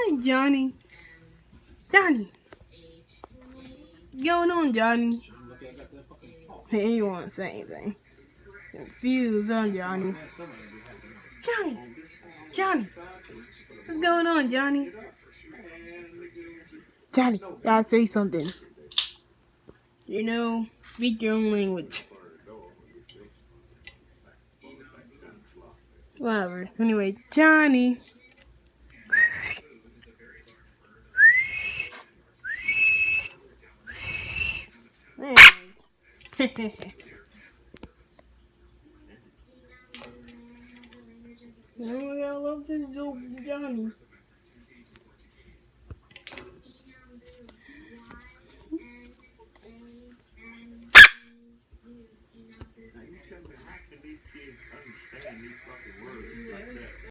Hey, Johnny. Johnny. What's going on, Johnny? He ain't want to say anything. Confused, huh, Johnny? Johnny. Johnny. What's going on, Johnny? Johnny, gotta say something. You know, speak your own language. Whatever. Anyway, Johnny. Oh, I love this little Johnny. Now you tell me, how can these kids understand these fucking words?